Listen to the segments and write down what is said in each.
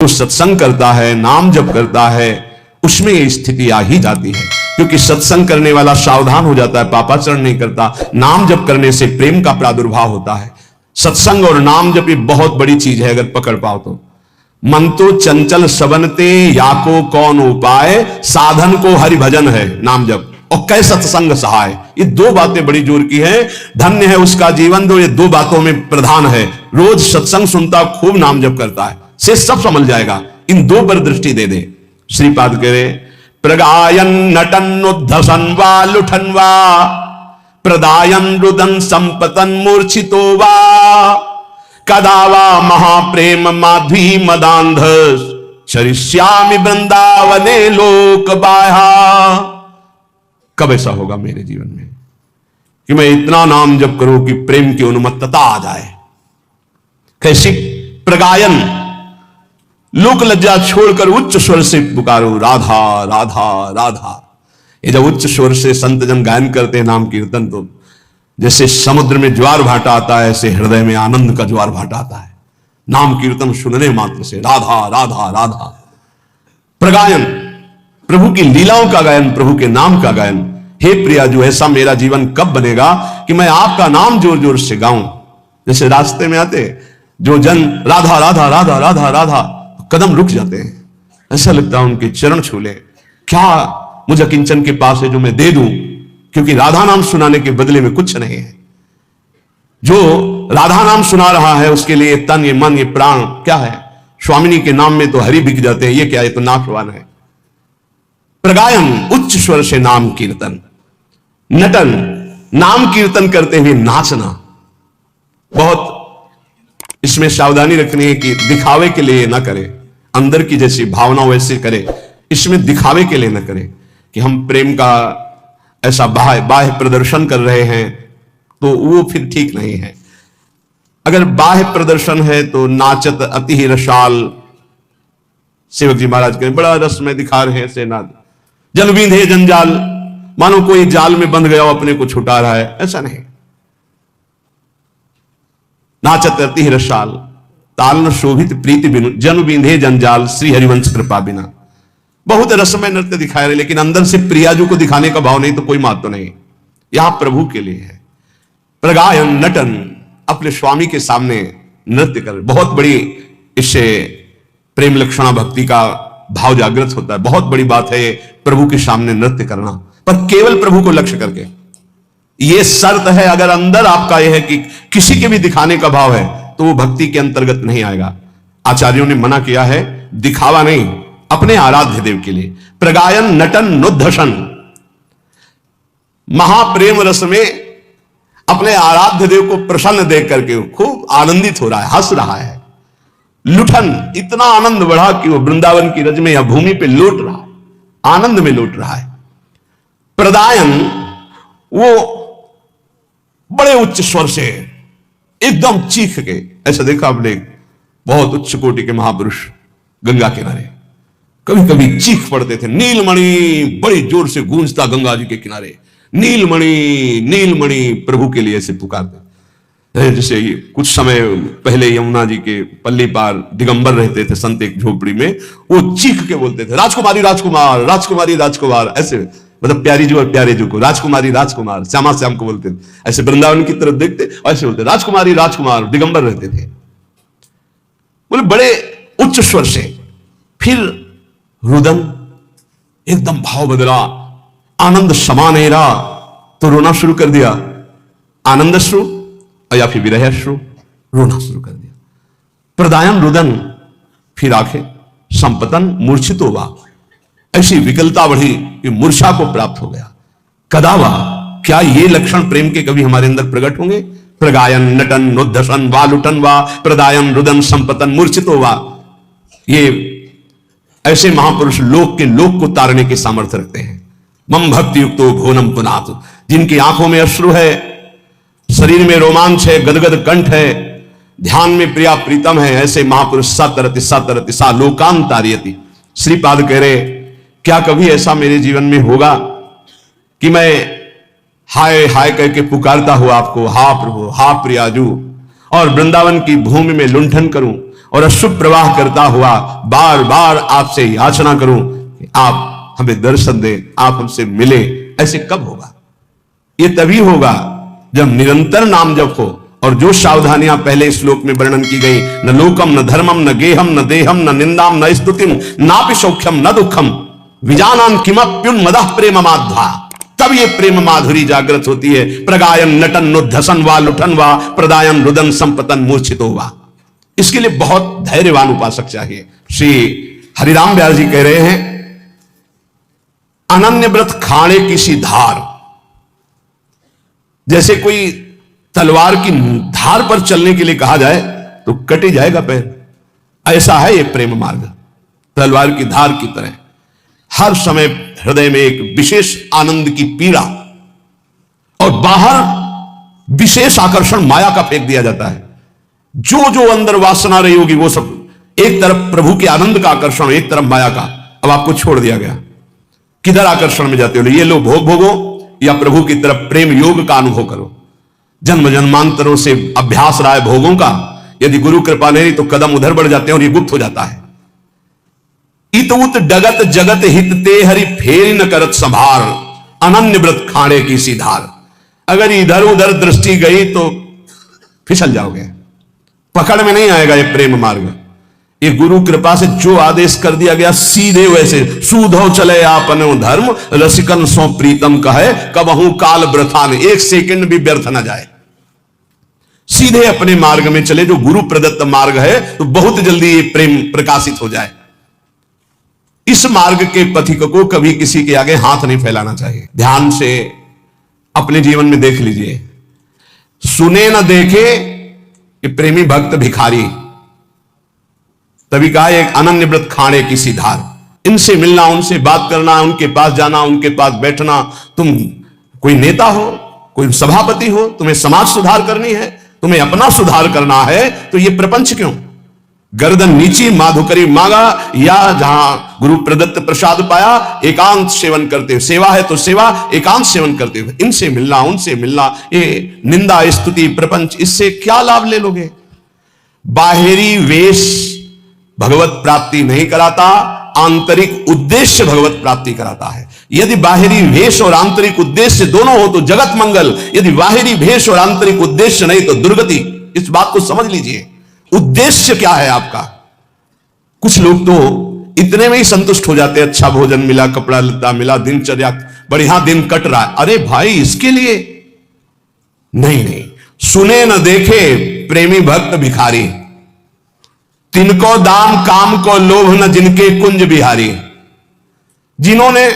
जो सत्संग करता है, नाम जप करता है, उसमें ये स्थिति आ ही जाती है। क्योंकि सत्संग करने वाला सावधान हो जाता है, पापाचरण नहीं करता। नाम जप करने से प्रेम का प्रादुर्भाव होता है। सत्संग और नाम जप ये बहुत बड़ी चीज है, अगर पकड़ पाओ तो। मन तो चंचल सबनते, या को कौन उपाय, साधन को हरि भजन है नाम जप, और कै सत्संग सहाय। ये दो बातें बड़ी जोर की है। धन्य है उसका जीवन जो ये दो बातों में प्रधान है। रोज सत्संग सुनता, खूब नाम जप करता है, से सब समझ जाएगा। इन दो पर दृष्टि दे दे। श्रीपाद कह रहे, प्रगायन नटन उद्धसन वा लुठन वा, प्रदायन रुदन संपतन मूर्छितो वा, कदा वा महाप्रेम माध्वी मदांध, चरिष्यामि वृंदावने लोक बाह्या। कब ऐसा होगा मेरे जीवन में कि मैं इतना नाम जप करूं कि प्रेम की उन्मत्तता आ जाए? कैसी? प्रगायन, लोक लज्जा छोड़कर उच्च स्वर से पुकारो, राधा राधा राधा। ये जब उच्च स्वर से संत जन गायन करते हैं नाम कीर्तन, तो जैसे समुद्र में ज्वार भाटा आता है, ऐसे हृदय में आनंद का ज्वार भाटा आता है नाम कीर्तन सुनने मात्र से। राधा राधा राधा। प्रगायन, प्रभु की लीलाओं का गायन, प्रभु के नाम का गायन। हे प्रिया, जो ऐसा मेरा जीवन कब बनेगा कि मैं आपका नाम जोर जोर से गाऊं? जैसे रास्ते में आते जो जन राधा राधा राधा राधा राधा, कदम रुक जाते हैं, ऐसा लगता है उनके चरण छू ले। क्या मुझे किंचन के पास है जो मैं दे दूं? क्योंकि राधा नाम सुनाने के बदले में कुछ नहीं है। जो राधा नाम सुना रहा है उसके लिए तन, ये मन, ये प्राण क्या है? स्वामिनी के नाम में तो हरि बिक जाते हैं, ये क्या है? तो नाशवान है। प्रगायन, उच्च स्वर से नाम कीर्तन। नटन, नाम कीर्तन करते हुए नाचना। बहुत इसमें सावधानी रखनी है कि दिखावे के लिए ना करे, अंदर की जैसी भावना वैसे करे। इसमें दिखावे के लिए ना करे कि हम प्रेम का ऐसा बाह्य प्रदर्शन कर रहे हैं, तो वो फिर ठीक नहीं है। अगर बाह्य प्रदर्शन है तो नाचत अति ही रसाल, सेवक जी महाराज कहें, बड़ा रस में दिखा रहे हैं ऐसे नाद। जल बींधे जंजाल, मानो कोई जाल में बंध गया हो, अपने को छुटा रहा है, ऐसा नहीं। नाचत अति ही रसाल, ताल न शोभित प्रीति बिनु, जन बींधे जंजाल, श्री हरिवंश कृपा बिना। बहुत रसमय नृत्य दिखाए रहे, लेकिन अंदर से प्रियाजू को दिखाने का भाव नहीं, तो कोई महत्व नहीं। यहां प्रभु के लिए है। प्रगायन, नटन, अपने स्वामी के सामने नृत्य कर। बहुत बड़ी इससे प्रेम लक्षणा भक्ति का भाव जागृत होता है। बहुत बड़ी बात है ये, प्रभु के सामने नृत्य करना, पर केवल प्रभु को लक्ष्य करके। यह शर्त है, अगर अंदर आपका यह है कि किसी के भी दिखाने का भाव है, तो वो भक्ति के अंतर्गत नहीं आएगा। आचार्यों ने मना किया है, दिखावा नहीं, अपने आराध्य देव के लिए। प्रगायन, नटन, नुद्धसन, महाप्रेम रस में अपने आराध्य देव को प्रसन्न देख करके खूब आनंदित हो रहा है, हंस रहा है। लुठन, इतना आनंद बढ़ा कि वो वृंदावन की रज में या भूमि पे लौट रहा है, आनंद में लौट रहा है। प्रदायन, वो बड़े उच्च स्वर से एकदम चीख के, ऐसा देखा आपने बहुत उच्च कोटि के महापुरुष गंगा किनारे कभी कभी चीख पड़ते थे। नीलमणि, बड़ी जोर से गूंजता गंगा जी के किनारे, नीलमणि नीलमणि, प्रभु के लिए ऐसे पुकारते। जैसे कुछ समय पहले यमुना जी के पल्ली पार दिगंबर रहते थे संत एक झोपड़ी में, वो चीख के बोलते थे, राजकुमारी राजकुमार, राजकुमारी राजकुमार, ऐसे मतलब प्यारी जी और प्यारे जी को राजकुमारी राजकुमार, श्यामा श्याम को बोलते थे। ऐसे वृंदावन की तरफ देखते ऐसे बोलते, राजकुमारी राजकुमार, दिगंबर रहते थे। बोले बड़े उच्च स्वर से। फिर रुदन, एकदम भाव बदला, आनंद समानेरा, तो रोना शुरू कर दिया। आनंद अश्रु या फिर विरह अश्रु, रोना शुरू कर दिया। प्रदायन, रुदन, फिर आंखें संपतन मूर्छितो वा, ऐसी विकलता बढ़ी कि मूर्छा को प्राप्त हो गया। कदावा, क्या ये लक्षण प्रेम के कभी हमारे अंदर प्रकट होंगे? प्रगायन, नटन, नुद्धसन वा, लुटन वा, प्रदायन, रुदन, संपतन मूर्छितो वा। ये ऐसे महापुरुष लोक के लोक को तारने के सामर्थ्य रखते हैं। मम भक्ति युक्तो भुवनम पुनातु, जिनकी आंखों में अश्रु है, शरीर में रोमांच है, गदगद कंठ है, ध्यान में प्रिया प्रीतम है, ऐसे महापुरुष सतरति सतरति सा लोकान तारियति। श्रीपाद कह रहे, क्या कभी ऐसा मेरे जीवन में होगा कि मैं हाय हाय कह के पुकारता हुआ आपको, हा प्रभु, हा प्रियाजू, और वृंदावन की भूमि में लुंठन करूं, और अशुभ प्रवाह करता हुआ बार बार आपसे याचना करूं कि आप हमें दर्शन दें, आप हमसे मिले, ऐसे कब होगा? ये तभी होगा जब निरंतर नाम जप हो। और जो सावधानियां पहले श्लोक में वर्णन की गई, न लोकम न धर्मम न गेहम न देहम न निंदाम न स्तुतिम नापि सौख्यम न दुखम विजानान किमप्युन मदः प्रेम माध्वा, तब ये प्रेम माधुरी जागृत होती है। प्रगायन नटन नुद्धसन वा लुठन वा प्रदायन रुदन संपतन मूर्छितो वा। इसके लिए बहुत धैर्यवान उपासक चाहिए। श्री हरिराम व्यास जी कह रहे हैं, अनन्य व्रत खाणे की सी धार, जैसे कोई तलवार की धार पर चलने के लिए कहा जाए तो कट ही जाएगा पैर, ऐसा है ये प्रेम मार्ग, तलवार की धार की तरह। हर समय हृदय में एक विशेष आनंद की पीड़ा और बाहर विशेष आकर्षण माया का फेंक दिया जाता है। जो जो अंदर वासना रही होगी वो सब, एक तरफ प्रभु के आनंद का आकर्षण, एक तरफ माया का। अब आपको छोड़ दिया गया, किधर आकर्षण में जाते हो? ये लो भोग भोगो या प्रभु की तरफ प्रेम योग का अनुभव करो। जन्म जन्मांतरों से अभ्यास रहा है भोगों का, यदि गुरु कृपा नहीं तो कदम उधर बढ़ जाते हैं और ये गुप्त हो जाता है। इत उत डगत जगत हित ते हरि फेरी न करत संभार, अनन्य व्रत खाणे की सी धार। अगर इधर उधर दृष्टि गई तो फिसल जाओगे, पकड़ में नहीं आएगा ये प्रेम मार्ग। ये गुरु कृपा से जो आदेश कर दिया गया सीधे वैसे, सूधो चले आपनो धर्म रसिकन सो प्रीतम कहे कबहू काल व्रथान, एक सेकंड भी व्यर्थ न जाए। सीधे अपने मार्ग में चले, जो गुरु प्रदत्त मार्ग है, तो बहुत जल्दी ये प्रेम प्रकाशित हो जाए। इस मार्ग के पथिक को कभी किसी के आगे हाथ नहीं फैलाना चाहिए। ध्यान से अपने जीवन में देख लीजिए, सुने न देखे कि प्रेमी भक्त भिखारी, तभी कहा एक अनन्य व्रत खाणे की सी धार। इनसे मिलना, उनसे बात करना, उनके पास जाना, उनके पास बैठना। तुम कोई नेता हो, कोई सभापति हो, तुम्हें समाज सुधार करनी है, तुम्हें अपना सुधार करना है, तो ये प्रपंच क्यों? गर्दन नीची माधुकरी मांगा, या जहां गुरु प्रदत्त प्रसाद पाया एकांत सेवन करते हुए, सेवा है तो सेवा, एकांत सेवन करते हुए इनसे मिलना, उनसे मिलना। ये निंदा स्तुति प्रपंच, इससे क्या लाभ ले लोगे? बाहरी वेश भगवत प्राप्ति नहीं कराता, आंतरिक उद्देश्य भगवत प्राप्ति कराता है। यदि बाहरी वेश और आंतरिक उद्देश्य दोनों हो तो जगत मंगल, यदि बाहरी वेश और आंतरिक उद्देश्य नहीं तो दुर्गति। इस बात को समझ लीजिए, उद्देश्य क्या है आपका? कुछ लोग तो इतने में ही संतुष्ट हो जाते हैं, अच्छा भोजन मिला, कपड़ा लत्ता मिला, दिनचर्या बढ़िया दिन कट रहा है। अरे भाई, इसके लिए नहीं नहीं, सुने न देखे प्रेमी भक्त भिखारी, तिनको दाम काम को लोभ न जिनके कुंज बिहारी। जिन्होंने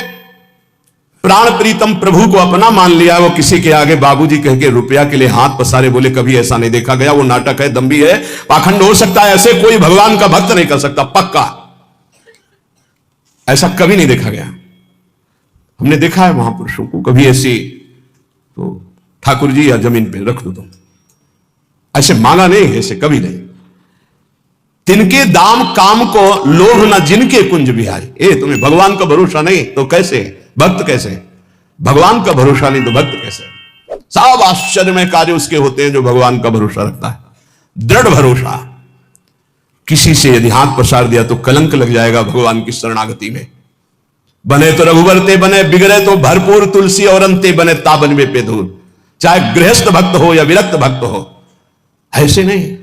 प्राण प्रीतम प्रभु को अपना मान लिया, वो किसी के आगे बाबूजी कह के रुपया के लिए हाथ पसारे बोले, कभी ऐसा नहीं देखा गया। वो नाटक है, दंभी है, पाखंड हो सकता है, ऐसे कोई भगवान का भक्त नहीं कर सकता, पक्का ऐसा कभी नहीं देखा गया। हमने देखा है महापुरुषों को, कभी ऐसी तो ठाकुर जी या जमीन पे रख दो तुम, ऐसे मांगा नहीं, ऐसे कभी नहीं। तिनके दाम काम को लोभ न जिनके कुंज बिहारी। तुम्हें भगवान का भरोसा नहीं तो कैसे भक्त? कैसे भगवान का भरोसा नहीं तो भक्त कैसे? सब आश्चर्यमय कार्य उसके होते हैं जो भगवान का भरोसा रखता है, दृढ़ भरोसा। किसी से यदि हाथ पसार दिया तो कलंक लग जाएगा भगवान की शरणागति में। बने तो रघुवर ते बने, बिगड़े तो भरपूर तुलसी और अंते बने ताबन में पे दूर। चाहे गृहस्थ भक्त हो या विरक्त भक्त हो, ऐसे नहीं।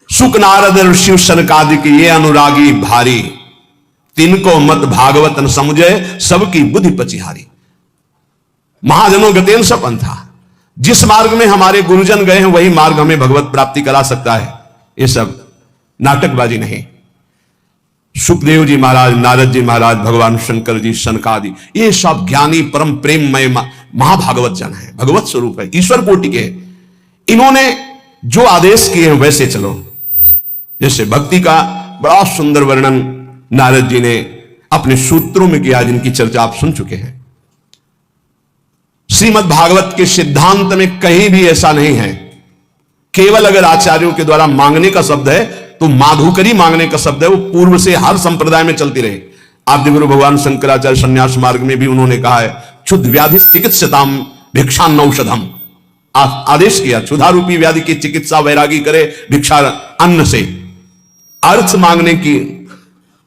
सुख नारद ऋषि सनकादि ये अनुरागी भारी, तिनको मत भागवत न समझे सबकी बुद्धि पचिहारी। महाजनों गतेन सपन था, जिस मार्ग में हमारे गुरुजन गए हैं वही मार्ग हमें भगवत प्राप्ति करा सकता है। ये सब नाटकबाजी नहीं। सुखदेव जी महाराज, नारद जी महाराज, भगवान शंकर जी, सनकादि, ये सब ज्ञानी परम प्रेममय महाभागवत जन है, भगवत स्वरूप है, ईश्वर कोटि के। इन्होंने जो आदेश किए हैं वैसे चलो। जैसे भक्ति का बड़ा सुंदर वर्णन नारद जी ने अपने सूत्रों में किया, जिनकी चर्चा आप सुन चुके हैं। श्रीमद् भागवत के सिद्धांत में कहीं भी ऐसा नहीं है। केवल अगर आचार्यों के द्वारा मांगने का शब्द है तो माधुकरी मांगने का शब्द है, वो पूर्व से हर संप्रदाय में चलती रही। आदि गुरु भगवान शंकराचार्य संन्यास मार्ग में भी उन्होंने कहा है, क्षुद्ध व्याधि चिकित्सताम भिक्षान्नौषधम। आदेश किया, क्षुधा रूपी व्याधि की चिकित्सा वैरागी करे भिक्षा अन्न से। अर्थ मांगने की,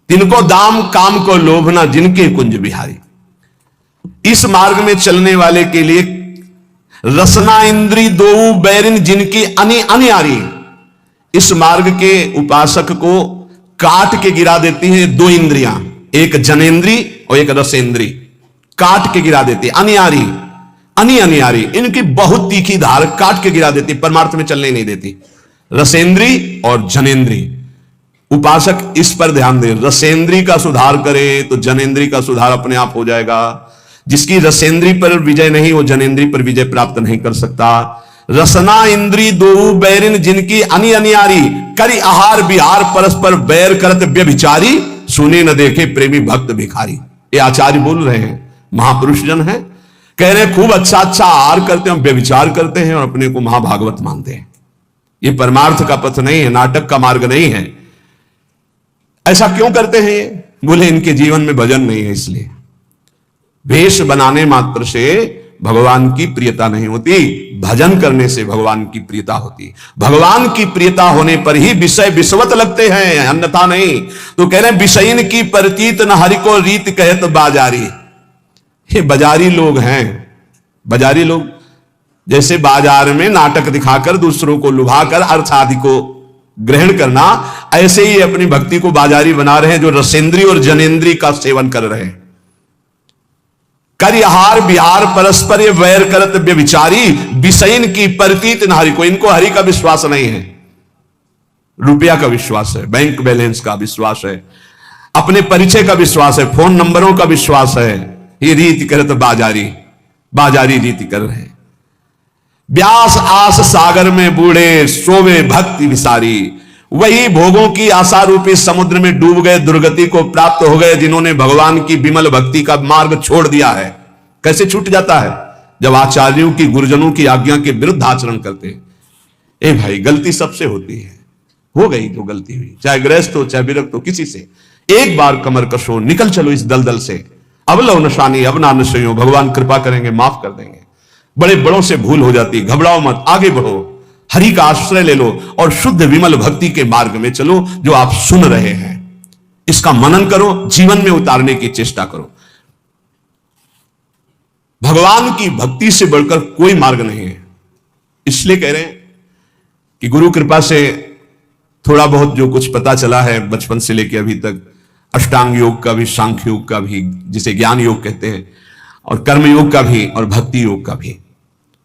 तिनको दाम काम को लोभना जिनके कुंज बिहारी। इस मार्ग में चलने वाले के लिए रसना इंद्री दो बैरिन जिनकी अनियारी। इस मार्ग के उपासक को काट के गिरा देती हैं दो इंद्रियां, एक जनेन्द्री और एक रसेंद्री, काट के गिरा देती। अनियारी अनियारी, इनकी बहुत तीखी धार काट के गिरा देती, परमार्थ में चलने नहीं देती। रसेंद्री और जनेन्द्री, उपासक इस पर ध्यान दे। रसेंद्री का सुधार करे तो जनेन्द्री का सुधार अपने आप हो जाएगा। जिसकी रसेंद्री पर विजय नहीं, वो जनेन्द्री पर विजय प्राप्त नहीं कर सकता। रसना इंद्री दो बैरिन जिनकी अनियारी, करी आहार विहार परस्पर बैर करत व्यभिचारी, सुने न देखे प्रेमी भक्त भिखारी। ये आचार्य बोल रहे हैं, महापुरुष जन है, कह रहे हैं खूब अच्छा अच्छा आहार करते हैं, व्यभिचार करते हैं और अपने को महाभागवत मानते हैं। ये परमार्थ का पथ नहीं है, नाटक का मार्ग नहीं है। ऐसा क्यों करते हैं ये? बोले इनके जीवन में भजन नहीं है, इसलिए। वेश बनाने मात्र से भगवान की प्रियता नहीं होती, भजन करने से भगवान की प्रियता होती। भगवान की प्रियता होने पर ही विषय विषवत लगते हैं, अन्यथा नहीं। तो कह रहे हैं विषयन की प्रतीत न हरि को रीत कहत बाजारी। ये बाजारी लोग हैं। बाजारी लोग जैसे बाजार में नाटक दिखाकर दूसरों को लुभाकर अर्थ आदि को ग्रहण करना, ऐसे ही अपनी भक्ति को बाजारी बना रहे हैं, जो रसेंद्री और जनेन्द्री का सेवन कर रहे हैं। कर आहार विहार परस्पर ये वैर करत व्यभिचारी, विषयन की प्रतीत न हरि को। इनको हरि का विश्वास नहीं है, रुपया का विश्वास है, बैंक बैलेंस का विश्वास है, अपने परिचय का विश्वास है, फोन नंबरों का विश्वास है। ये रीति करत बाजारी रीति कर रहे हैं। व्यास आस सागर में बूढ़े सोवे भक्ति विसारी। वही भोगों की आशा रूपी समुद्र में डूब गए, दुर्गति को प्राप्त हो गए, जिन्होंने भगवान की विमल भक्ति का मार्ग छोड़ दिया है। कैसे छूट जाता है? जब आचार्यों की, गुरुजनों की आज्ञा के विरुद्ध आचरण करते हैं। ए भाई, गलती सबसे होती है, हो गई जो गलती हुई, चाहे गृहस्थ हो चाहे विरक्त हो, किसी से एक बार कमर कसो, निकल चलो इस दलदल से। अब लो नशानी, अब ना नशो, भगवान कृपा करेंगे, माफ कर देंगे। बड़े बड़ों से भूल हो जाती, घबराओ मत, आगे बढ़ो, हरि का आश्रय ले लो और शुद्ध विमल भक्ति के मार्ग में चलो। जो आप सुन रहे हैं इसका मनन करो, जीवन में उतारने की चेष्टा करो। भगवान की भक्ति से बढ़कर कोई मार्ग नहीं है। इसलिए कह रहे हैं कि गुरु कृपा से थोड़ा बहुत जो कुछ पता चला है बचपन से लेकर अभी तक, अष्टांग योग का भी, सांख्य योग का भी, जिसे ज्ञान योग कहते हैं, और कर्म योग का भी, और भक्ति योग का भी।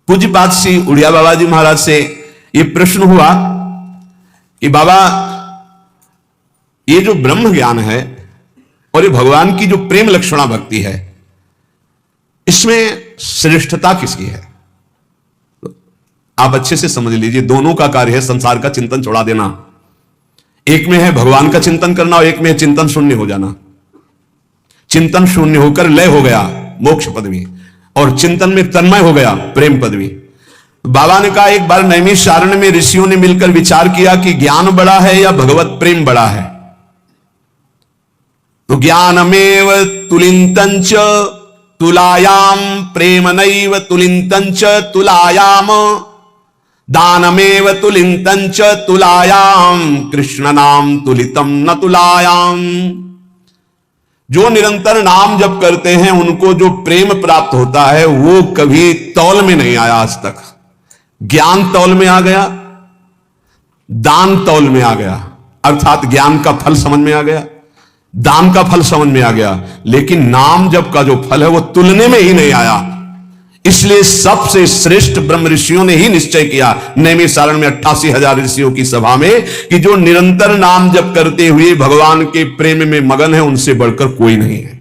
पूज्यपाद श्री उड़िया बाबा जी महाराज से यह प्रश्न हुआ कि बाबा, ये जो ब्रह्म ज्ञान है और ये भगवान की जो प्रेम लक्षणा भक्ति है, इसमें श्रेष्ठता किसकी है? तो आप अच्छे से समझ लीजिए, दोनों का कार्य है संसार का चिंतन छोड़ा देना। एक में है भगवान का चिंतन करना और एक में है चिंतन शून्य हो जाना। चिंतन शून्य होकर लय हो गया मोक्ष पदवी, और चिंतन में तन्मय हो गया प्रेम पदवी। बाबा ने कहा, एक बार नैमिषारण्य में ऋषियों ने मिलकर विचार किया कि ज्ञान बड़ा है या भगवत प्रेम बड़ा है। तो ज्ञानमेव तुलिंतंच तुलायाम प्रेम नैव तुलिंतंच तुलायाम, दानमेव तुलिंतंच तुलायाम कृष्ण नाम तुलितम न तुलायाम। जो निरंतर नाम जप करते हैं उनको जो प्रेम प्राप्त होता है वो कभी तौल में नहीं आया आज तक। ज्ञान तौल में आ गया, दान तौल में आ गया, अर्थात ज्ञान का फल समझ में आ गया, दान का फल समझ में आ गया, लेकिन नाम जप का जो फल है वो तुलने में ही नहीं आया। इसलिए सबसे श्रेष्ठ ब्रह्म ऋषियों ने ही निश्चय किया नैमिषारण्य में 88,000 ऋषियों की सभा में कि जो निरंतर नाम जप करते हुए भगवान के प्रेम में मगन है, उनसे बढ़कर कोई नहीं है।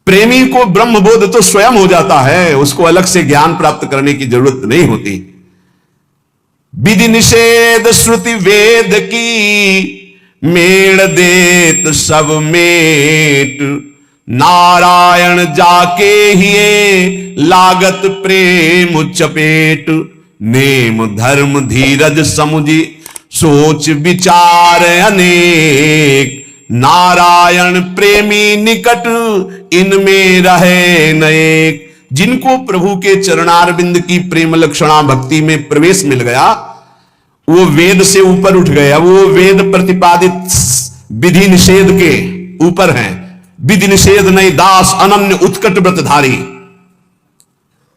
प्रेमी को ब्रह्मबोध तो स्वयं हो जाता है, उसको अलग से ज्ञान प्राप्त करने की जरूरत नहीं होती। विधि निषेध श्रुति वेद की, मेड़ देत सब मेट, नारायण जाके ही लागत प्रेम चपेट, नेम धर्म धीरज समुझी सोच विचार अनेक, नारायण प्रेमी निकट इनमें रहे नएक, जिनको प्रभु के चरणारविंद की प्रेम लक्षणा भक्ति में प्रवेश मिल गया, वो वेद से ऊपर उठ गया। वो वेद प्रतिपादित विधि निषेध के ऊपर हैं। विधि निषेध नहीं, दास अनन्य उत्कट व्रतधारी,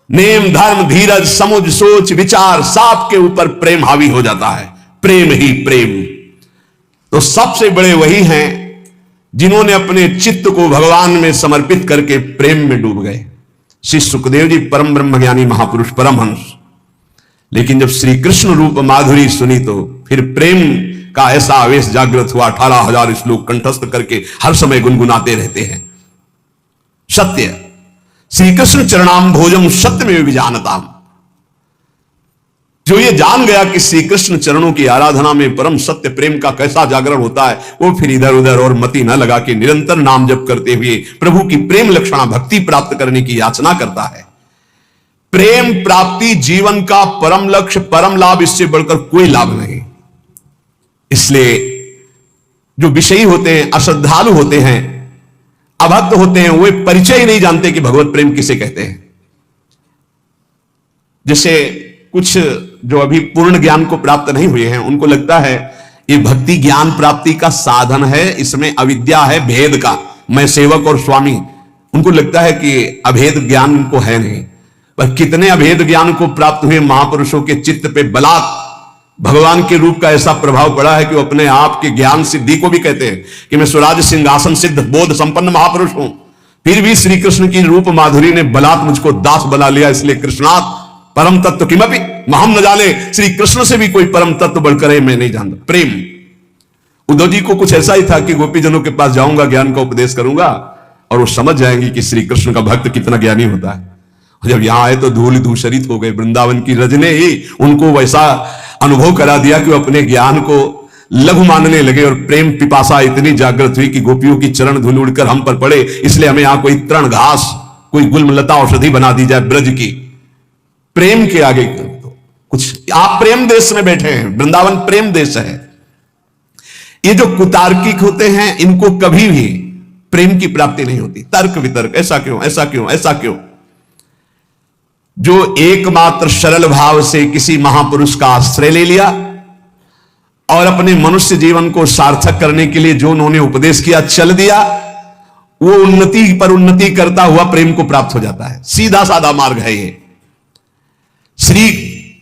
नेम धर्म धीरज समुझ सोच विचार सब के ऊपर प्रेम हावी हो जाता है। प्रेम ही प्रेम। तो सबसे बड़े वही हैं जिन्होंने अपने चित्त को भगवान में समर्पित करके प्रेम में डूब गए। श्री सुखदेव जी परम ब्रह्मज्ञानी महापुरुष परमहंस। लेकिन जब श्री कृष्ण रूप माधुरी सुनी तो फिर प्रेम का ऐसा आवेश जागृत हुआ। 18,000 श्लोक कंठस्थ करके हर समय गुनगुनाते रहते हैं। सत्य श्री कृष्ण चरणाम भोजम सत्य में विजानताम। जो ये जान गया कि श्री कृष्ण चरणों की आराधना में परम सत्य प्रेम का कैसा जागरण होता है, वो फिर इधर उधर और मति न लगा के निरंतर नाम जप करते हुए प्रभु की प्रेम लक्षणा भक्ति प्राप्त करने की याचना करता है। प्रेम प्राप्ति जीवन का परम लक्ष्य, परम लाभ, इससे बढ़कर कोई लाभ नहीं। इसलिए जो विषयी होते हैं, अश्रद्धालु होते हैं, अभक्त होते हैं, वे परिचय ही नहीं जानते कि भगवत प्रेम किसे कहते हैं। जैसे कुछ जो अभी पूर्ण ज्ञान को प्राप्त नहीं हुए हैं, उनको लगता है ये भक्ति ज्ञान प्राप्ति का साधन है, इसमें अविद्या है भेद का, मैं सेवक और स्वामी। उनको लगता है कि अभेद ज्ञान को है नहीं। पर कितने अभेद ज्ञान को प्राप्त हुए महापुरुषों के चित्त पे बलात् भगवान के रूप का ऐसा प्रभाव पड़ा है कि वो अपने आप के ज्ञान सिद्धि को भी कहते हैं कि मैं स्वराज सिंहासन सिद्ध बोध संपन्न महापुरुष हूं। फिर भी श्री कृष्ण की रूप माधुरी ने बलात् मुझको दास बना लिया। इसलिए कृष्णात् परम तत्व किमपि महम न जाने। श्री कृष्ण से भी कोई परम तत्व बढ़कर है मैं नहीं जानता। प्रेम। उद्धव जी को कुछ ऐसा ही था कि गोपीजनों के पास जाऊंगा, ज्ञान का उपदेश करूंगा और वो समझ जाएंगे कि श्री कृष्ण का भक्त कितना ज्ञानी होता है। जब यहां आए तो धूल धूसरित हो गए। वृंदावन की रज ने ही उनको वैसा अनुभव करा दिया कि वो अपने ज्ञान को लघु मानने लगे और प्रेम पिपासा इतनी जागृत हुई कि गोपियों की चरण धूल उड़कर हम पर पड़े, इसलिए हमें यहां कोई तृण घास, कोई गुलमलता औषधि बना दी जाए ब्रज की। प्रेम के आगे तो कुछ। आप प्रेम देश में बैठे हैं, वृंदावन प्रेम देश है। ये जो कुतार्किक होते हैं, इनको कभी भी प्रेम की प्राप्ति नहीं होती। तर्क वितर्क, ऐसा क्यों, ऐसा क्यों, ऐसा क्यों। जो एकमात्र सरल भाव से किसी महापुरुष का आश्रय ले लिया और अपने मनुष्य जीवन को सार्थक करने के लिए जो उन्होंने उपदेश किया चल दिया, वो उन्नति पर उन्नति करता हुआ प्रेम को प्राप्त हो जाता है। सीधा साधा मार्ग है ये। श्री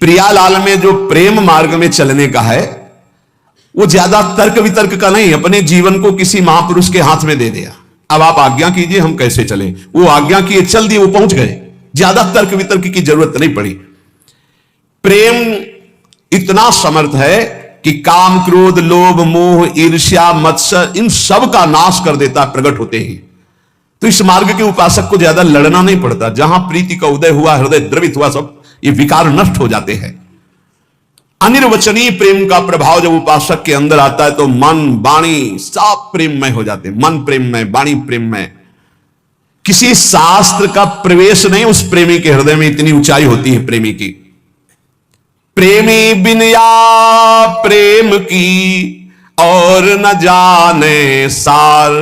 प्रियालाल में जो प्रेम मार्ग में चलने का है, वो ज्यादा तर्क वितर्क का नहीं, अपने जीवन को किसी महापुरुष के हाथ में दे दिया। अब आप आज्ञा कीजिए हम कैसे चले। वो आज्ञा किए, चल दिए, वो पहुंच गए। ज्यादा तर्क वितर्क की जरूरत नहीं पड़ी। प्रेम इतना समर्थ है कि काम क्रोध लोभ मोह ईर्ष्या मत्सर इन सब का नाश कर देता प्रकट होते ही। तो इस मार्ग के उपासक को ज्यादा लड़ना नहीं पड़ता। जहां प्रीति का उदय हुआ, हृदय द्रवित हुआ, सब ये विकार नष्ट हो जाते हैं। अनिर्वचनीय प्रेम का प्रभाव जब उपासक के अंदर आता है तो मन वाणी सब प्रेममय हो जाते हैं। मन प्रेममय, वाणी प्रेममय। किसी शास्त्र का प्रवेश नहीं उस प्रेमी के हृदय में, इतनी ऊंचाई होती है प्रेमी की। प्रेमी बिन या प्रेम की और न जाने सार,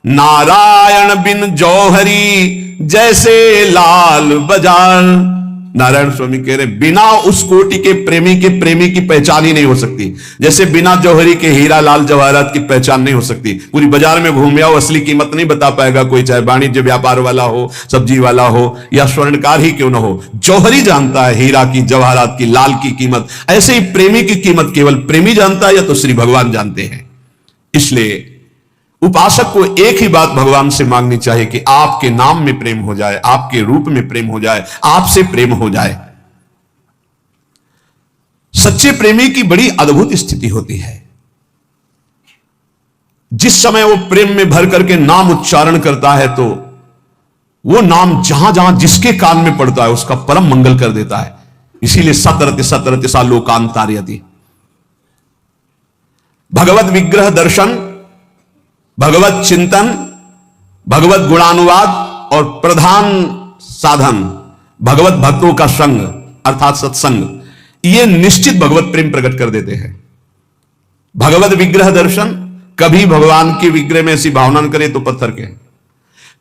नारायण बिन जौहरी जैसे लाल बाजार। नारायण स्वामी कह रहे बिना उस कोटि के प्रेमी की पहचान ही नहीं हो सकती। जैसे बिना जौहरी के हीरा लाल जवाहरात की पहचान नहीं हो सकती। पूरी बाजार में घूम आओ, असली कीमत नहीं बता पाएगा कोई, चाहे वाणिज्य व्यापार वाला हो, सब्जी वाला हो या स्वर्णकार ही क्यों ना हो। जौहरी जानता है हीरा की, जवाहरात की, लाल की कीमत। ऐसे ही प्रेमी की कीमत केवल प्रेमी जानता है या तो श्री भगवान जानते हैं। इसलिए उपासक को एक ही बात भगवान से मांगनी चाहिए कि आपके नाम में प्रेम हो जाए, आपके रूप में प्रेम हो जाए, आपसे प्रेम हो जाए। सच्चे प्रेमी की बड़ी अद्भुत स्थिति होती है। जिस समय वो प्रेम में भर करके नाम उच्चारण करता है तो वो नाम जहां जहां जिसके कान में पड़ता है उसका परम मंगल कर देता है। इसीलिए सतरति सतरति सा लोकांतार्यति। भगवत विग्रह दर्शन, भगवत चिंतन, भगवत गुणानुवाद और प्रधान साधन भगवत भक्तों का संग अर्थात सत्संग, ये निश्चित भगवत प्रेम प्रकट कर देते हैं। भगवत विग्रह दर्शन, कभी भगवान के विग्रह में ऐसी भावना न करे तो पत्थर के।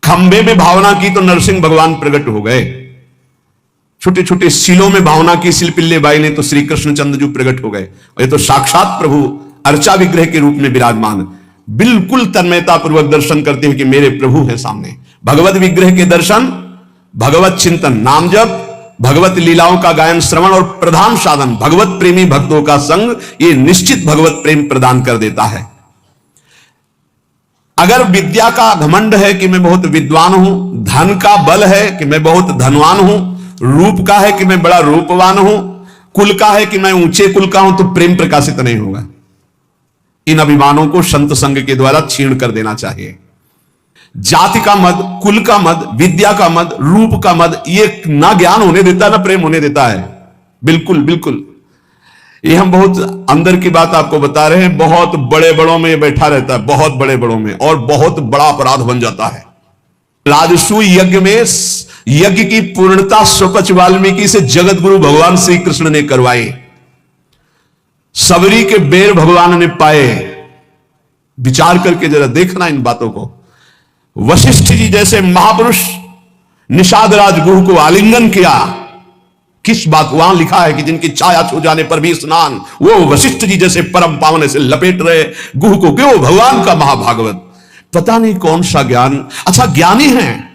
खंबे में भावना की तो नरसिंह भगवान प्रकट हो गए। छोटे छोटे शिलों में भावना की शिल्पिल्ले बाई ने तो श्री कृष्णचंद्र जी प्रकट हो गए, और ये तो साक्षात प्रभु अर्चा विग्रह के रूप में विराजमान, बिल्कुल तन्मयता पूर्वक दर्शन करते हैं कि मेरे प्रभु हैं सामने। भगवत विग्रह के दर्शन, भगवत चिंतन, नाम जप, भगवत लीलाओं का गायन श्रवण और प्रधान साधन भगवत प्रेमी भक्तों का संग, ये निश्चित भगवत प्रेम प्रदान कर देता है। अगर विद्या का घमंड है कि मैं बहुत विद्वान हूं, धन का बल है कि मैं बहुत धनवान हूं, रूप का है कि मैं बड़ा रूपवान हूं, कुल का है कि मैं ऊंचे कुल का हूं, तो प्रेम प्रकाशित नहीं होगा। इन अभिमानों को संत संग के द्वारा छीण कर देना चाहिए। जाति का मद, कुल का मद, विद्या का मद, रूप का मद, ये ना ज्ञान होने देता ना प्रेम होने देता है। बिल्कुल बिल्कुल, ये हम बहुत अंदर की बात आपको बता रहे हैं। बहुत बड़े बड़ों में बैठा रहता है, बहुत बड़े बड़ों में, और बहुत बड़ा अपराध बन जाता है। राजसू यज्ञ में यज्ञ की पूर्णता स्वपच वाल्मीकि से जगत गुरु भगवान श्री कृष्ण ने करवाई। सबरी के बेर भगवान ने पाए। विचार करके जरा देखना इन बातों को। वशिष्ठ जी जैसे महापुरुष निषाद राज गुरु को आलिंगन किया। किस बात, वहां लिखा है कि जिनकी छाया छू जाने पर भी स्नान, वो वशिष्ठ जी जैसे परम पावन से लपेट रहे गुरु को, क्यों? भगवान का महाभागवत। पता नहीं कौन सा ज्ञान। अच्छा, ज्ञानी है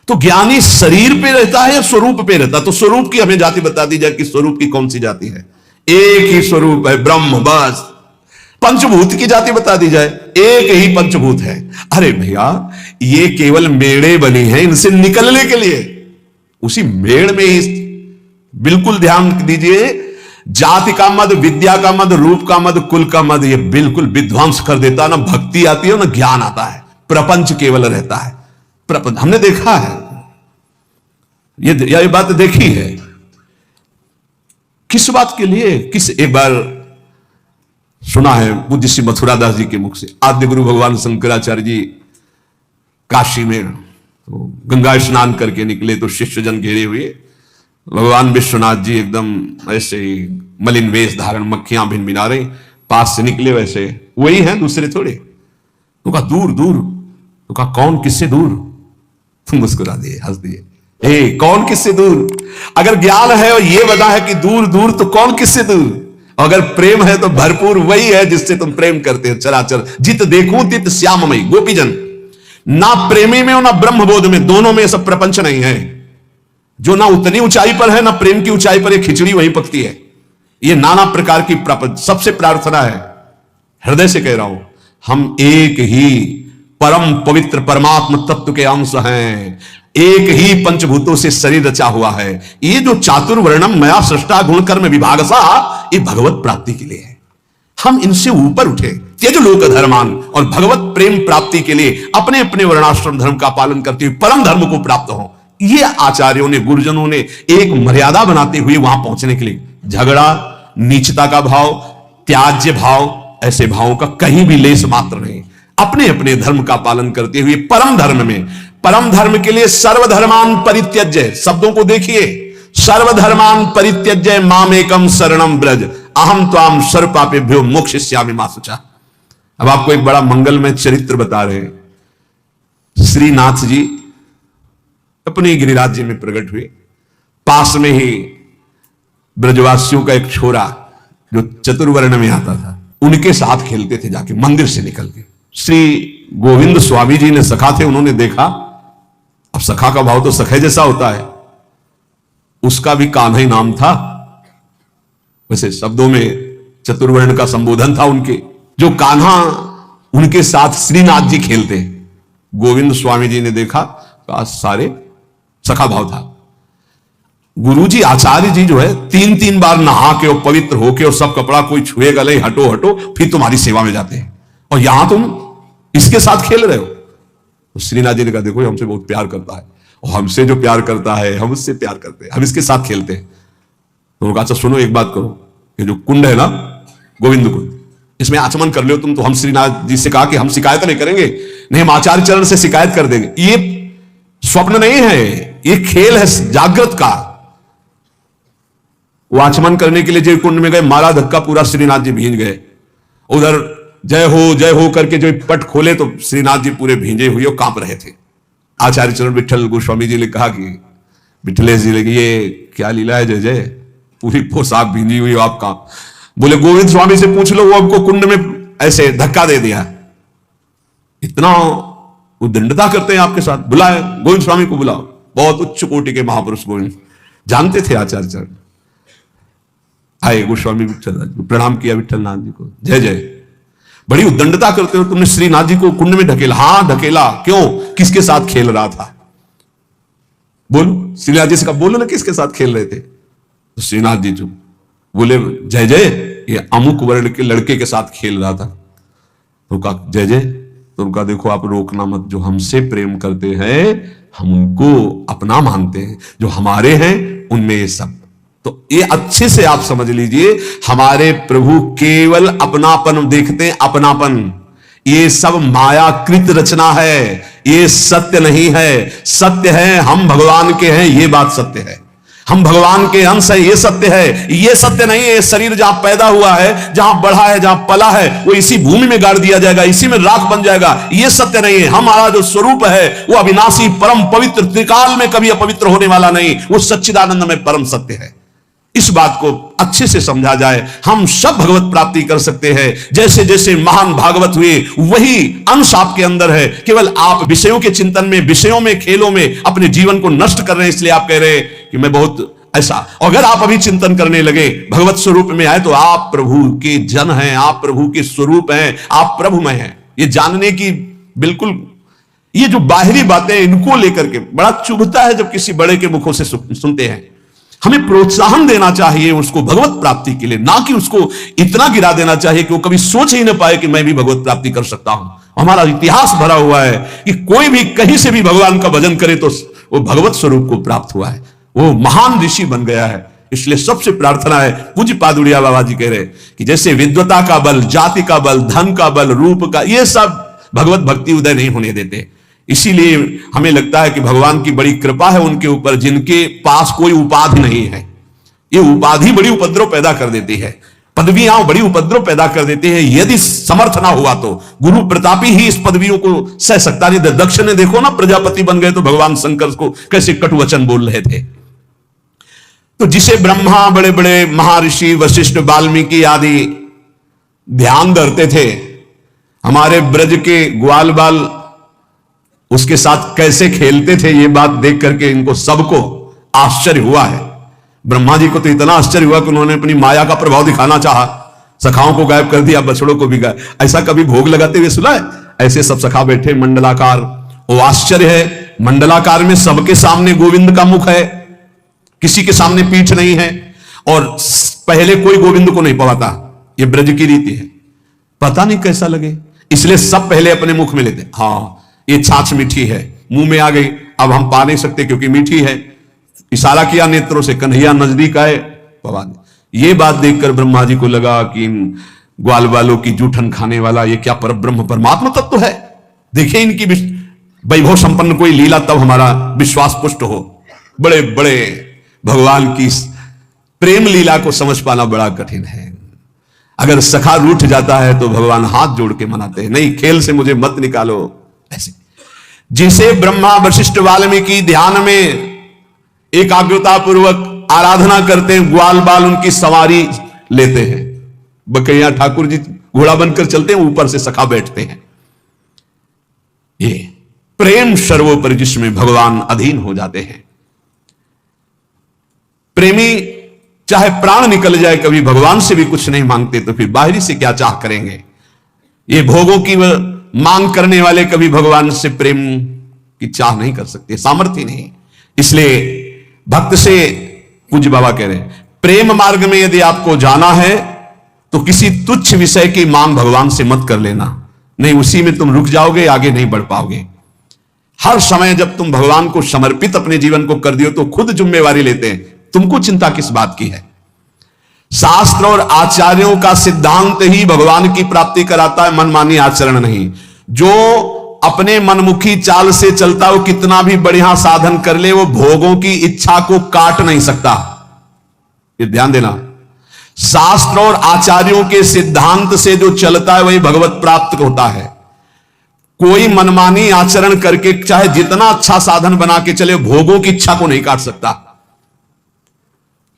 तो ज्ञानी शरीर पे रहता है या स्वरूप पे रहता है? तो स्वरूप की हमें जाति बता दी जाए कि स्वरूप की कौन सी जाति है। एक ही स्वरूप है, ब्रह्म, बस। पंचभूत की जाति बता दी जाए, एक ही पंचभूत है। अरे भैया, ये केवल मेड़े बनी हैं इनसे निकलने के लिए। उसी मेड़ में ही बिल्कुल ध्यान दीजिए, जाति का मद, विद्या का मद, रूप का मद, कुल का मद, ये बिल्कुल विध्वंस कर देता है। ना भक्ति आती है ना ज्ञान आता है, प्रपंच केवल रहता है। प्रपंच हमने देखा है, ये बात देखी है। किस बात के लिए? एक बार सुना है पूज्य श्री मथुरादास जी के मुख से, आद्य गुरु भगवान शंकराचार्य जी काशी में तो गंगा स्नान करके निकले तो शिष्य जन घेरे हुए। भगवान विश्वनाथ जी एकदम ऐसे मलिन वेश धारण, मक्खियां भिनभिना रही, पास से निकले वैसे वही हैं, दूसरे थोड़े। तो कहा दूर दूर, तो कहा कौन किससे दूर? तुम मुस्कुरा दिए, हंस दिए। कौन किससे दूर? अगर ज्ञान है और ये बता है कि दूर दूर, तो कौन किससे दूर? अगर प्रेम है तो भरपूर वही है जिससे तुम प्रेम करते हो। चराचर जित देखूं तित श्याममयी। गोपीजन, ना प्रेमी में हो ना ब्रह्मबोध में, दोनों में सब प्रपंच नहीं है। जो ना उतनी ऊंचाई पर है ना प्रेम की ऊंचाई पर, ये खिचड़ी वहीं पकती है। ये नाना प्रकार की प्रपंच। सबसे प्रार्थना है, हृदय से कह रहा हूं, हम एक ही परम पवित्र परमात्म तत्व के अंश हैं। एक ही पंचभूतों से शरीर रचा हुआ है। ये जो चातुर्वर्णम मया सृष्टा गुण कर्म विभागसा, ये भगवत प्राप्ति के लिए है। हम इनसे ऊपर उठे, त्यज लोक धर्मान, और भगवत प्रेम प्राप्ति के लिए अपने अपने वर्णाश्रम धर्म का पालन करते हुए परम धर्म को प्राप्त हो। ये आचार्यों ने, गुरुजनों ने एक मर्यादा बनाते हुए वहां पहुंचने के लिए, झगड़ा, नीचता का भाव, त्याज्य भाव, ऐसे भावों का कहीं भी लेस मात्र नहीं। अपने अपने धर्म का पालन करते हुए परम धर्म में, परम धर्म के लिए सर्वधर्मान परित्यज्य, शब्दों को देखिए, सर्वधर्मान परित्यज्य मामेकम शरणम ब्रज अहम त्वाम सर्वपापेभ्यो मोक्षयिष्यामि मा शुचा। अब आपको एक बड़ा मंगलमय चरित्र बता रहे हैं। श्रीनाथ जी अपने गिरिराज जी में प्रकट हुए। पास में ही ब्रजवासियों का एक छोरा जो चतुर्वर्ण में आता था, उनके साथ खेलते थे जाके मंदिर से निकल के। श्री गोविंद स्वामी जी ने सखा थे, उन्होंने देखा। अब सखा का भाव तो सखे जैसा होता है, उसका भी कान्हा ही नाम था। वैसे शब्दों में चतुर्वर्ण का संबोधन था उनके। जो कान्हा उनके साथ श्रीनाथ जी खेलते, गोविंद स्वामी जी ने देखा, कहा सारे सखा भाव था। गुरु जी आचार्य जी जो है 3-3 बार नहा के और पवित्र होके और सब कपड़ा कोई छुएगा नहीं, हटो हटो, फिर तुम्हारी सेवा में जाते हैं, और यहां तुम इसके साथ खेल रहे हो। तो श्रीनाथ जी ने कहा देखो, हमसे बहुत प्यार करता है, और हमसे जो प्यार करता है हम उससे प्यार करते हैं, हम इसके साथ खेलते हैं। तो उन्होंने कहा अच्छा सुनो, एक बात करो, ये जो कुंड है ना गोविंद कुंड, इसमें आचमन कर लो तुम। तो हम श्रीनाथ जी से कहा कि हम शिकायत नहीं करेंगे, नहीं हम आचार्य चरण से शिकायत कर देंगे। ये स्वप्न नहीं है, ये खेल है जागृत का। वो आचमन करने के लिए जो कुंड में गए, मारा धक्का, पूरा श्रीनाथ जी भींज गए। उधर जय हो करके जो पट खोले तो श्रीनाथ जी पूरे भींजे हुए और कांप रहे थे। आचार्य चरण विठल गोस्वामी जी ने कहा कि विठलेश जी, ये क्या लीला है जय जय, पूरी पोशाक भींगी हुई आपका। बोले गोविंद स्वामी से पूछ लो, वो आपको कुंड में ऐसे धक्का दे दिया। इतना उद्दंडता करते हैं आपके साथ। बुलाए गोविंद स्वामी को, बुलाओ। बहुत उच्च कोटि के महापुरुष गोविंद, जानते थे आचार्य चरण। आए गोस्वामी विठल जी, प्रणाम किया विठल नाथ जी को, जय जय। बड़ी उद्दंडता करते हो, तुमने श्रीनाथ जी को कुंड में ढकेला। हां ढकेला, क्यों, किसके साथ खेल रहा था? बोलो, श्रीनाथ जी से कहा बोलो ना किसके साथ खेल रहे थे? तो श्रीनाथ जी चुप। बोले जय जय, ये अमुक वर्ण के लड़के के साथ खेल रहा था। तो कहा जय जय, तो उनका देखो आप रोकना मत, जो हमसे प्रेम करते हैं हम उनको अपना मानते हैं, जो हमारे हैं उनमें ये सब। तो ये अच्छे से आप समझ लीजिए, हमारे प्रभु केवल अपनापन देखते हैं, अपनापन। ये सब मायाकृत रचना है, ये सत्य नहीं है। सत्य है हम भगवान के हैं, ये बात सत्य है। हम भगवान के अंश है, ये सत्य है। ये सत्य नहीं है शरीर जहां पैदा हुआ है, जहां बढ़ा है, जहां पला है, वो इसी भूमि में गाड़ दिया जाएगा, इसी में राख बन जाएगा, ये सत्य नहीं है। हमारा जो स्वरूप है वो अविनाशी, परम पवित्र, त्रिकाल में कभी अपवित्र होने वाला नहीं, वो सच्चिदानंद में परम सत्य है। इस बात को अच्छे से समझा जाए, हम सब भगवत प्राप्ति कर सकते हैं। जैसे जैसे महान भागवत हुए वही अंश आपके अंदर है, केवल आप विषयों के चिंतन में, विषयों में, खेलों में अपने जीवन को नष्ट कर रहे हैं। इसलिए आप कह रहे हैं कि मैं बहुत ऐसा। अगर आप अभी चिंतन करने लगे, भगवत स्वरूप में आए, तो आप प्रभु के जन हैं, आप प्रभु के स्वरूप हैं, आप प्रभु में हैं। ये जानने की बिल्कुल, ये जो बाहरी बातें इनको लेकर के बड़ा चुभता है जब किसी बड़े के मुखों से सुनते हैं। हमें प्रोत्साहन देना चाहिए उसको भगवत प्राप्ति के लिए, ना कि उसको इतना गिरा देना चाहिए कि वो कभी सोच ही ना पाए कि मैं भी भगवत प्राप्ति कर सकता हूं। हमारा इतिहास भरा हुआ है कि कोई भी कहीं से भी भगवान का भजन करे तो वो भगवत स्वरूप को प्राप्त हुआ है, वो महान ऋषि बन गया है। इसलिए सबसे प्रार्थना है, पूज्य पादुड़िया बाबा जी कह रहे कि जैसे विद्वता का बल, जाति का बल, धन का बल, रूप का, ये सब भगवत भक्ति उदय नहीं होने देते। इसीलिए हमें लगता है कि भगवान की बड़ी कृपा है उनके ऊपर, जिनके पास कोई उपाधि नहीं है। ये उपाधि बड़ी उपद्रव पैदा कर देती है, पदवियां बड़ी उपद्रव पैदा कर देती है। यदि समर्थ ना हुआ तो गुरु प्रतापी ही इस पदवियों को सह सकता नहीं। दक्ष ने देखो ना, प्रजापति बन गए तो भगवान शंकर को कैसे कटु वचन बोल रहे थे। तो जिसे ब्रह्मा, बड़े बड़े महर्षि वशिष्ठ, वाल्मीकि आदि ध्यान धरते थे, हमारे ब्रज के ग्वाल बाल उसके साथ कैसे खेलते थे, ये बात देख करके इनको सबको आश्चर्य हुआ है। ब्रह्मा जी को तो इतना आश्चर्य हुआ कि उन्होंने अपनी माया का प्रभाव दिखाना चाहा, सखाओं को गायब कर दिया, बछड़ों को भी गायब। ऐसा कभी भोग लगाते हुए सुना है? ऐसे सब सखा बैठे मंडलाकार, वो आश्चर्य है। मंडलाकार में सबके सामने गोविंद का मुख है, किसी के सामने पीठ नहीं है, और पहले कोई गोविंद को नहीं पवाता। ये ब्रज की रीति है, पता नहीं कैसा लगे, इसलिए सब पहले अपने मुख में लेते। हाँ, ये छाछ मीठी है, मुंह में आ गई, अब हम पा नहीं सकते क्योंकि मीठी है। इशारा किया नेत्रों से, कन्हैया नजदीक आए, पवा दे। ये बात देखकर ब्रह्मा जी को लगा कि इन ग्वाल वालों की जूठन खाने वाला ये क्या परब्रह्म परमात्मा तत्व है। देखिए इनकी वैभव संपन्न कोई लीला, तब हमारा विश्वास पुष्ट हो। बड़े बड़े भगवान की प्रेम लीला को समझ पाना बड़ा कठिन है। अगर सखा रूठ जाता है तो भगवान हाथ जोड़ के मनाते हैं, नहीं खेल से मुझे मत निकालो। ऐसे जिसे ब्रह्मा, वशिष्ठ, वाल्मीकि ध्यान में एकाग्रता पूर्वक आराधना करते हैं, ग्वाल बाल उनकी सवारी लेते हैं। बकैया ठाकुर जी घोड़ा बनकर चलते हैं, ऊपर से सखा बैठते हैं। ये प्रेम सर्वोपरि, जिसमें भगवान अधीन हो जाते हैं। प्रेमी चाहे प्राण निकल जाए, कभी भगवान से भी कुछ नहीं मांगते, तो फिर बाहरी से क्या चाह करेंगे। ये भोगों की मांग करने वाले कभी भगवान से प्रेम की चाह नहीं कर सकते, सामर्थ्य नहीं। इसलिए भक्त से, पूज्य बाबा कह रहे हैं, प्रेम मार्ग में यदि आपको जाना है तो किसी तुच्छ विषय की मांग भगवान से मत कर लेना, नहीं उसी में तुम रुक जाओगे, आगे नहीं बढ़ पाओगे। हर समय जब तुम भगवान को समर्पित अपने जीवन को कर दियो तो खुद जिम्मेवारी लेते हैं, तुमको चिंता किस बात की है। शास्त्र और आचार्यों का सिद्धांत ही भगवान की प्राप्ति कराता है, मनमानी आचरण नहीं। जो अपने मनमुखी चाल से चलता, वो कितना भी बढ़िया साधन कर ले, वो भोगों की इच्छा को काट नहीं सकता। ये ध्यान देना, शास्त्र और आचार्यों के सिद्धांत से जो चलता है वही भगवत प्राप्त होता है। कोई मनमानी आचरण करके चाहे जितना अच्छा साधन बना के चले, भोगों की इच्छा को नहीं काट सकता।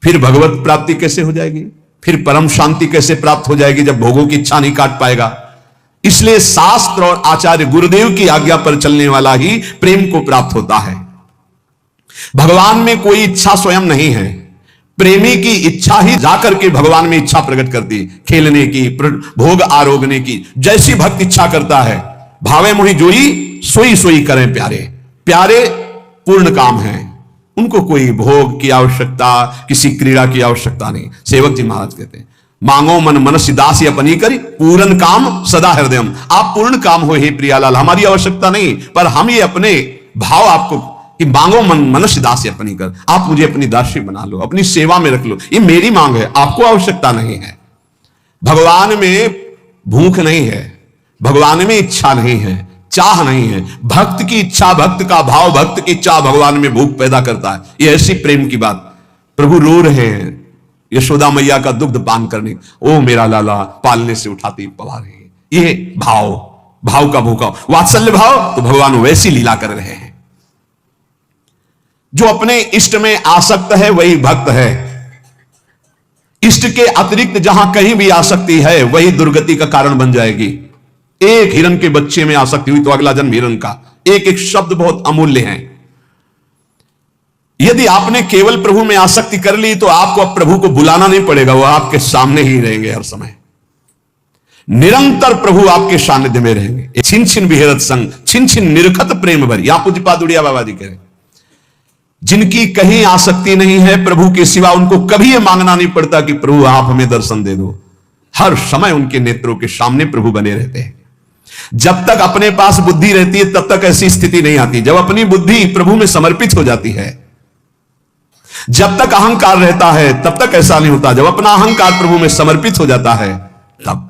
फिर भगवत प्राप्ति कैसे हो जाएगी, फिर परम शांति कैसे प्राप्त हो जाएगी जब भोगों की इच्छा नहीं काट पाएगा। इसलिए शास्त्र और आचार्य गुरुदेव की आज्ञा पर चलने वाला ही प्रेम को प्राप्त होता है। भगवान में कोई इच्छा स्वयं नहीं है, प्रेमी की इच्छा ही जाकर के भगवान में इच्छा प्रकट करती, खेलने की, भोग आरोगने की। जैसी भक्त इच्छा करता है, भावे मोहि जोई सोई सोई करें प्यारे। प्यारे पूर्ण काम है, उनको कोई भोग की आवश्यकता, किसी क्रीड़ा की आवश्यकता नहीं। सेवक जी महाराज कहते हैं, मांगो मन मनस्य दास अपनी करी, पूर्ण काम सदा हृदयम। आप पूर्ण काम हो हे प्रियालाल, हमारी आवश्यकता नहीं, पर हम ये अपने भाव आपको कि मांगो मन मनुष्य दासी अपनी कर, आप मुझे अपनी दासी बना लो, अपनी सेवा में रख लो, ये मेरी मांग है, आपको आवश्यकता नहीं है। भगवान में भूख नहीं है, भगवान में इच्छा नहीं है, चाह नहीं है। भक्त की इच्छा, भक्त का भाव, भक्त की इच्छा भगवान में भूख पैदा करता है। ये ऐसी प्रेम की बात। प्रभु रो रहे हैं यशोदा मैया का दुग्ध पान करने, ओ मेरा लाला पालने से उठाती पवा रही है। ये भाव, भाव का भूखा, वात्सल्य भाव, तो भगवान वैसी लीला कर रहे हैं। जो अपने इष्ट में आसक्त है वही भक्त है। इष्ट के अतिरिक्त जहां कहीं भी आसक्ति है वही दुर्गति का कारण बन जाएगी। एक हिरण के बच्चे में आसक्ति हुई तो अगला जन्म हिरण का। एक एक शब्द बहुत अमूल्य है। यदि आपने केवल प्रभु में आसक्ति कर ली तो आपको अब प्रभु को बुलाना नहीं पड़ेगा, वो आपके सामने ही रहेंगे हर समय। निरंतर प्रभु आपके सानिध्य में रहेंगे। छिन छिन विहरत संग छिन छिन निरखत प्रेम भरी। यहां पूज्यपाद उड़िया बाबा जी कह रहे, जिनकी कहीं आसक्ति नहीं है प्रभु के सिवा, उनको कभी यह मांगना नहीं पड़ता कि प्रभु आप हमें दर्शन दे दो। हर समय उनके नेत्रों के सामने प्रभु बने रहते हैं। जब तक अपने पास बुद्धि रहती है तब तक ऐसी स्थिति नहीं आती। जब अपनी बुद्धि प्रभु में समर्पित हो जाती है, जब तक अहंकार रहता है तब तक ऐसा नहीं होता। जब अपना अहंकार प्रभु में समर्पित हो जाता है तब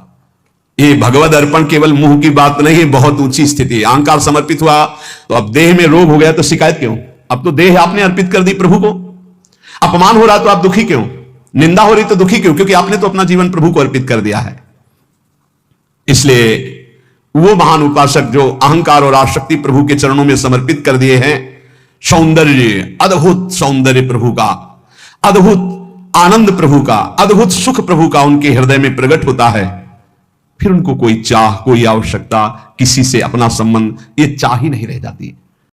ये भगवद अर्पण केवल मुंह की बात नहीं, बहुत ऊंची स्थिति। अहंकार समर्पित हुआ तो अब देह में रोग हो गया तो शिकायत क्यों? अब तो देह आपने अर्पित कर दी प्रभु को। अपमान हो रहा तो आप दुखी क्यों? निंदा हो रही तो दुखी क्यों? क्योंकि आपने तो अपना जीवन प्रभु को अर्पित कर दिया है। इसलिए वो महान उपासक जो अहंकार और आसक्ति प्रभु के चरणों में समर्पित कर दिए हैं, सौंदर्य, अद्भुत सौंदर्य प्रभु का, अद्भुत आनंद प्रभु का, अद्भुत सुख प्रभु का उनके हृदय में प्रकट होता है। फिर उनको कोई चाह, कोई आवश्यकता, किसी से अपना संबंध, ये चाह ही नहीं रह जाती।